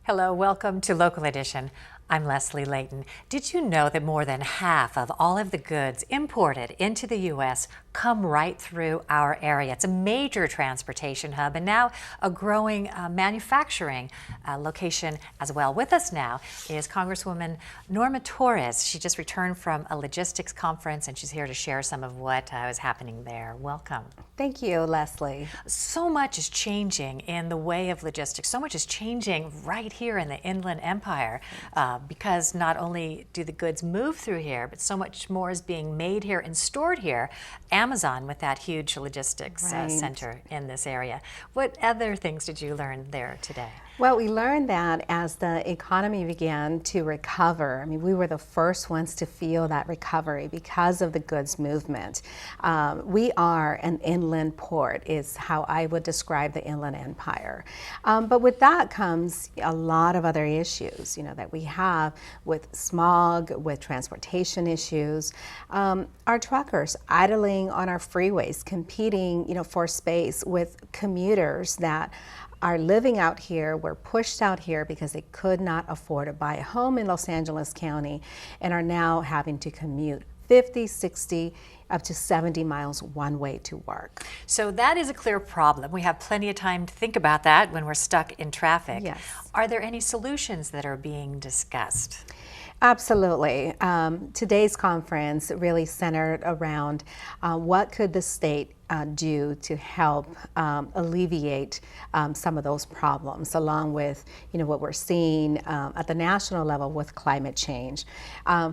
Hello, welcome to Local Edition. I'm Leslie Leyton. Did you know that more than half of all of the goods imported into the U.S. come right through our area? It's a major transportation hub and now a growing manufacturing location as well. With us now is Congresswoman Norma Torres. She just returned from a logistics conference and she's here to share some of what is happening there. Welcome. Thank you, Leslie. So much is changing in the way of logistics. So much is changing right here in the Inland Empire because not only do the goods move through here, but so much more is being made here and stored here. Amazon with that huge logistics center in this area. What other things did you learn there today? Well, we learned that as the economy began to recover, I mean, we were the first ones to feel that recovery because of the goods movement. We are an inland port, is how I would describe the Inland Empire. But with that comes a lot of other issues, that we have with smog, with transportation issues. Our truckers idling on our freeways, competing, for space with commuters that are living out here, were pushed out here because they could not afford to buy a home in Los Angeles County and are now having to commute 50, 60, up to 70 miles one way to work. So that is a clear problem. We have plenty of time to think about that when we're stuck in traffic. Yes. Are there any solutions that are being discussed? Absolutely. Today's conference really centered around what could the state do to help alleviate some of those problems, along with what we're seeing at the national level with climate change.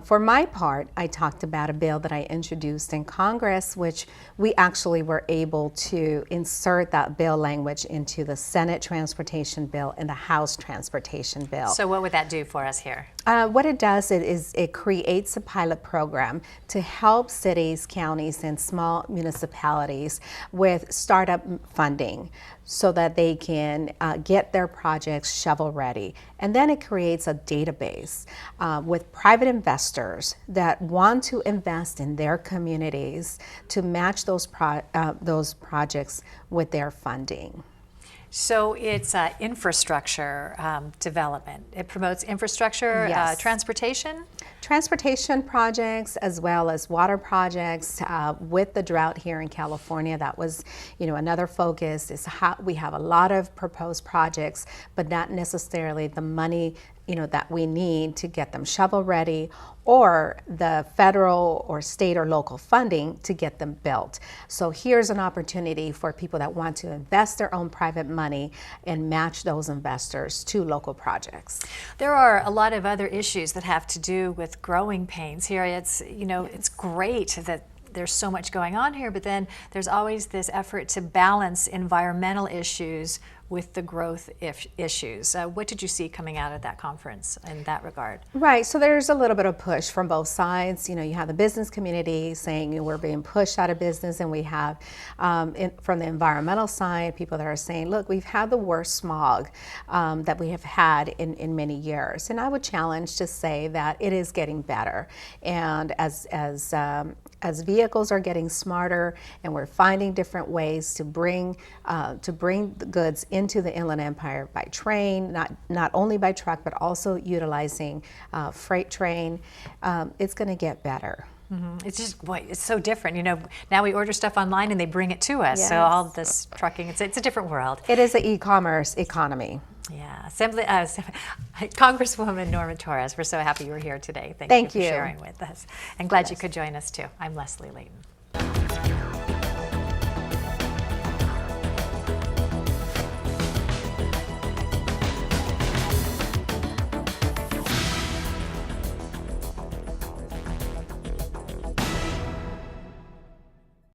For my part, I talked about a bill that I introduced in Congress, which we actually were able to insert that bill language into the Senate Transportation Bill and the House Transportation Bill. So what would that do for us here? What it does is it creates a pilot program to help cities, counties, and small municipalities with startup funding so that they can get their projects shovel ready. And then it creates a database with private investors that want to invest in their communities to match those projects with their funding. So it's infrastructure development. It promotes infrastructure, yes. Transportation? Transportation projects as well as water projects. With the drought here in California, that was another focus. Is how we have a lot of proposed projects, but not necessarily the money that we need to get them shovel ready, or the federal or state or local funding to get them built. So here's an opportunity for people that want to invest their own private money and match those investors to local projects. There are a lot of other issues that have to do with growing pains here. It's it's great that there's so much going on here, but then there's always this effort to balance environmental issues with the growth issues. What did you see coming out of that conference in that regard? Right, so there's a little bit of push from both sides. You have the business community saying we're being pushed out of business, and we have from the environmental side, people that are saying, look, we've had the worst smog that we have had in many years. And I would challenge to say that it is getting better. And as vehicles are getting smarter and we're finding different ways to bring the goods into the Inland Empire by train, not only by truck, but also utilizing freight train, it's going to get better. Mm-hmm. It's just, boy, it's so different. Now we order stuff online and they bring it to us. Yes. So all this trucking, it's a different world. It is an e-commerce economy. Yeah. Congresswoman Norma Torres, we're so happy you were here today. Thank you for sharing with us. And glad you could join us too. I'm Leslie Leyton.